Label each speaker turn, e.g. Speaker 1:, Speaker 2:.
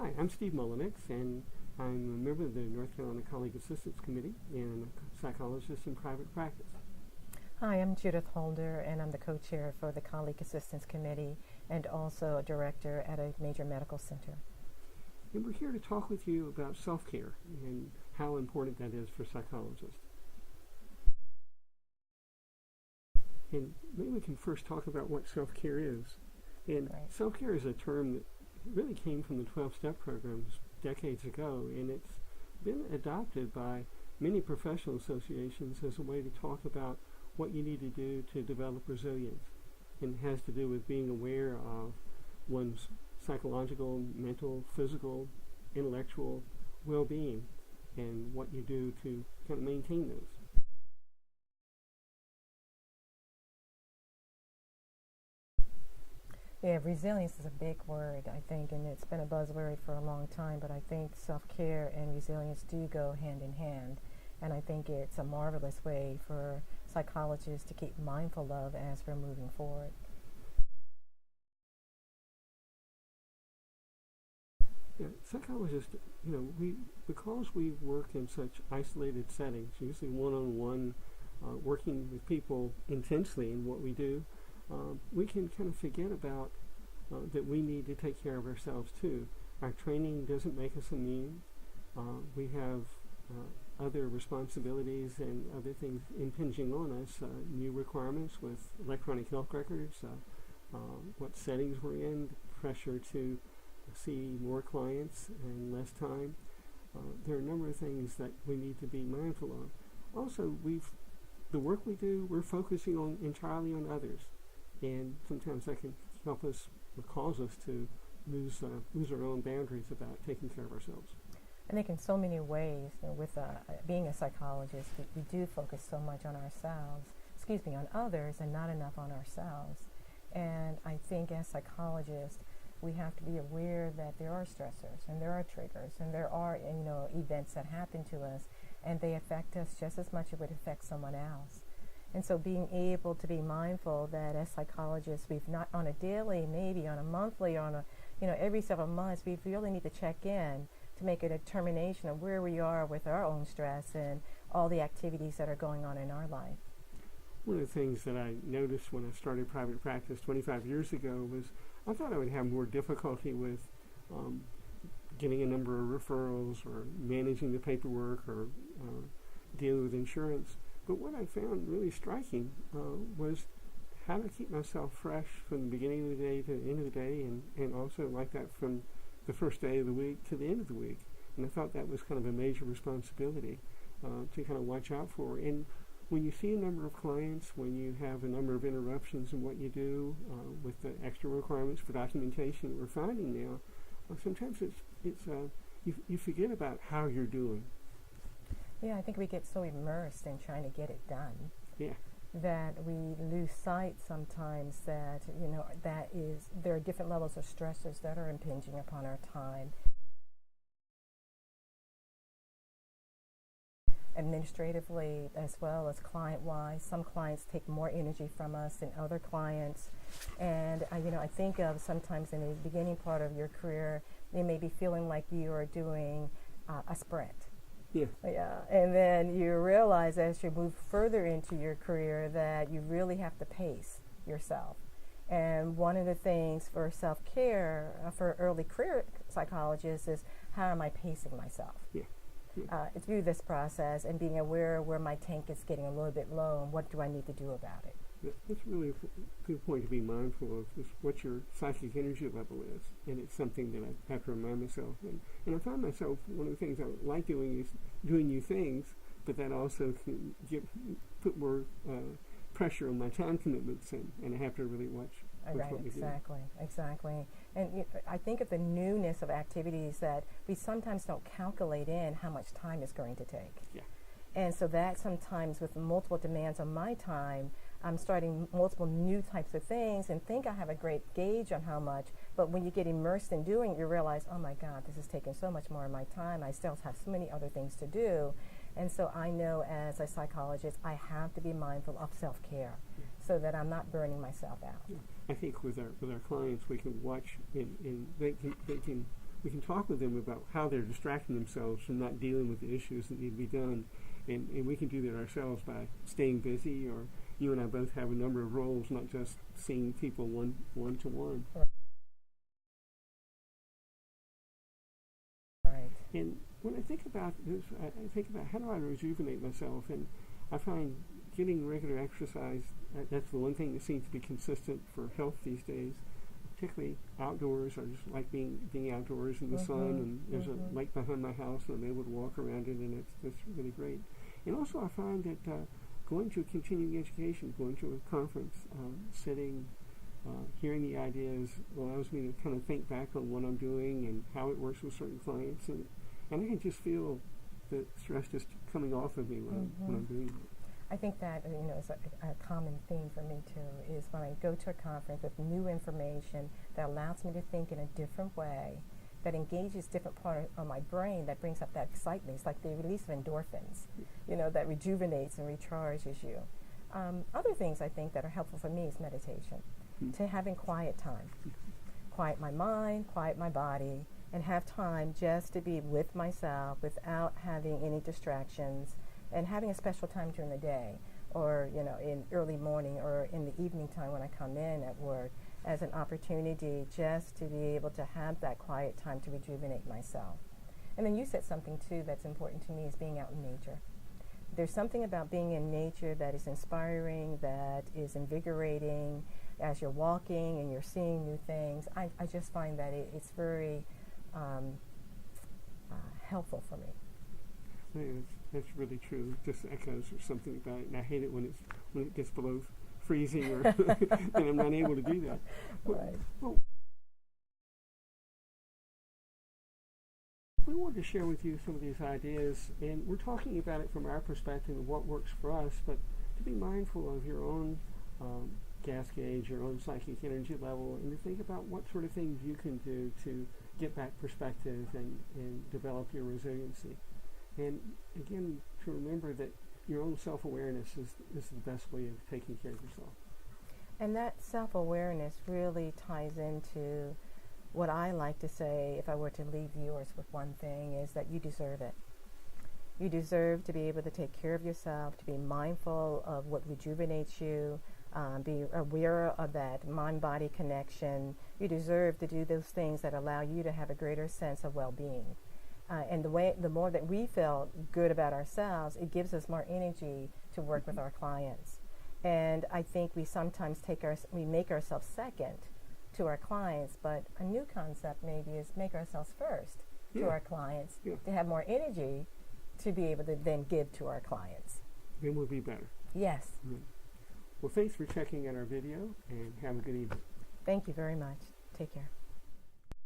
Speaker 1: Hi, I'm Steve Mullenix, and I'm a member of the North Carolina Colleague Assistance Committee and a psychologist in private practice.
Speaker 2: Hi, I'm Judith Holder, and I'm the co-chair for the Colleague Assistance Committee and also a director at a major medical center.
Speaker 1: And we're here to talk with you about self-care and how important that is for psychologists. And maybe we can first talk about what self-care is. And
Speaker 2: Right.
Speaker 1: self-care is a term that really came from the 12-step programs decades ago, and it's been adopted by many professional associations as a way to talk about what you need to do to develop resilience. And it has to do with being aware of one's psychological, mental, physical, intellectual well-being and what you do to kind of maintain those.
Speaker 2: Yeah, resilience is a big word, I think, and it's been a buzzword for a long time, but I think self-care and resilience do go hand in hand, and I think it's a marvelous way for psychologists to keep mindful of as we're moving forward.
Speaker 1: Yeah, psychologists, because we work in such isolated settings, usually one-on-one, working with people intensely in what we do, we can kind of forget about that we need to take care of ourselves too. Our training doesn't make us immune. We have other responsibilities and other things impinging on us, new requirements with electronic health records, what settings we're in, pressure to see more clients in less time. There are a number of things that we need to be mindful of. Also, the work we do, we're focusing on entirely on others, and sometimes that can help us or cause us to lose our own boundaries about taking care of ourselves.
Speaker 2: I think in so many ways, with being a psychologist, we do focus so much on on others, and not enough on ourselves. And I think as psychologists, we have to be aware that there are stressors and there are triggers and there are events that happen to us, and they affect us just as much as it would affect someone else. And so being able to be mindful that as psychologists, we've not on a daily, maybe on a monthly, every several months, we really need to check in to make a determination of where we are with our own stress and all the activities that are going on in our life.
Speaker 1: One of the things that I noticed when I started private practice 25 years ago was I thought I would have more difficulty with getting a number of referrals or managing the paperwork or dealing with insurance. But what I found really striking was how to keep myself fresh from the beginning of the day to the end of the day, and also like that from the first day of the week to the end of the week. And I thought that was kind of a major responsibility to kind of watch out for. And when you see a number of clients, when you have a number of interruptions in what you do with the extra requirements for documentation that we're finding now, sometimes you forget about how you're doing.
Speaker 2: Yeah, I think we get so immersed in trying to get it done.
Speaker 1: Yeah.
Speaker 2: That we lose sight sometimes that, there are different levels of stressors that are impinging upon our time. Administratively as well as client-wise, some clients take more energy from us than other clients. And, I think of sometimes in the beginning part of your career, they may be feeling like you are doing a sprint.
Speaker 1: Yeah.
Speaker 2: Yeah, and then you realize as you move further into your career that you really have to pace yourself. And one of the things for self-care for early career psychologists is how am I pacing myself?
Speaker 1: Yeah.
Speaker 2: Through this process and being aware where my tank is getting a little bit low and what do I need to do about it.
Speaker 1: That's really a good point to be mindful of, is what your psychic energy level is. And it's something that I have to remind myself. And I find myself, one of the things I like doing is doing new things, but that also can put more pressure on my time commitments, and I have to really watch
Speaker 2: Right,
Speaker 1: what we do.
Speaker 2: Exactly. And I think of the newness of activities that we sometimes don't calculate in how much time it's going to take.
Speaker 1: Yeah.
Speaker 2: And so that sometimes with multiple demands on my time, I'm starting multiple new types of things and think I have a great gauge on how much, but when you get immersed in doing it, you realize, oh my God, this is taking so much more of my time. I still have so many other things to do. And so I know as a psychologist, I have to be mindful of self-care so that I'm not burning myself out.
Speaker 1: Yeah. I think with our clients, we can watch and they can we can talk with them about how they're distracting themselves from not dealing with the issues that need to be done. And we can do that ourselves by staying busy, or you and I both have a number of roles, not just seeing people one-to-one.
Speaker 2: Right.
Speaker 1: And when I think about this, I think about how do I rejuvenate myself, and I find getting regular exercise, that's the one thing that seems to be consistent for health these days, particularly outdoors. I just like being outdoors in the sun, and there's a lake behind my house, and I'm able to walk around it, and it's really great. And also I find that going to a continuing education, going to a conference, sitting, hearing the ideas allows me to kind of think back on what I'm doing and how it works with certain clients, and I can just feel the stress just coming off of me when I'm doing it.
Speaker 2: I think that is a common theme for me too, is when I go to a conference with new information that allows me to think in a different way, that engages different part of my brain, that brings up that excitement. It's like the release of endorphins, that rejuvenates and recharges you. Other things I think that are helpful for me is meditation, to having quiet time, quiet my mind, quiet my body, and have time just to be with myself without having any distractions, and having a special time during the day, or in early morning or in the evening time when I come in at work, as an opportunity just to be able to have that quiet time to rejuvenate myself. And then you said something too that's important to me, is being out in nature. There's something about being in nature that is inspiring, that is invigorating. As you're walking and you're seeing new things, I just find that it's very helpful for me.
Speaker 1: That's really true. Just echoes or something about it, and I hate it when it gets below freezing, or and I'm not able to do that.
Speaker 2: Right.
Speaker 1: Well, we wanted to share with you some of these ideas, and we're talking about it from our perspective of what works for us, but to be mindful of your own gas gauge, your own psychic energy level, and to think about what sort of things you can do to get back perspective and develop your resiliency. And again, to remember that your own self-awareness is the best way of taking care of yourself.
Speaker 2: And that self-awareness really ties into what I like to say, if I were to leave viewers with one thing, is that you deserve it. You deserve to be able to take care of yourself, to be mindful of what rejuvenates you, be aware of that mind-body connection. You deserve to do those things that allow you to have a greater sense of well-being. And the more that we feel good about ourselves, it gives us more energy to work with our clients. And I think we sometimes we make ourselves second to our clients, but a new concept maybe is make ourselves first to our clients, to have more energy to be able to then give to our clients.
Speaker 1: Then we'll be better.
Speaker 2: Yes.
Speaker 1: Well, thanks for checking out our video, and have a good evening.
Speaker 2: Thank you very much. Take care.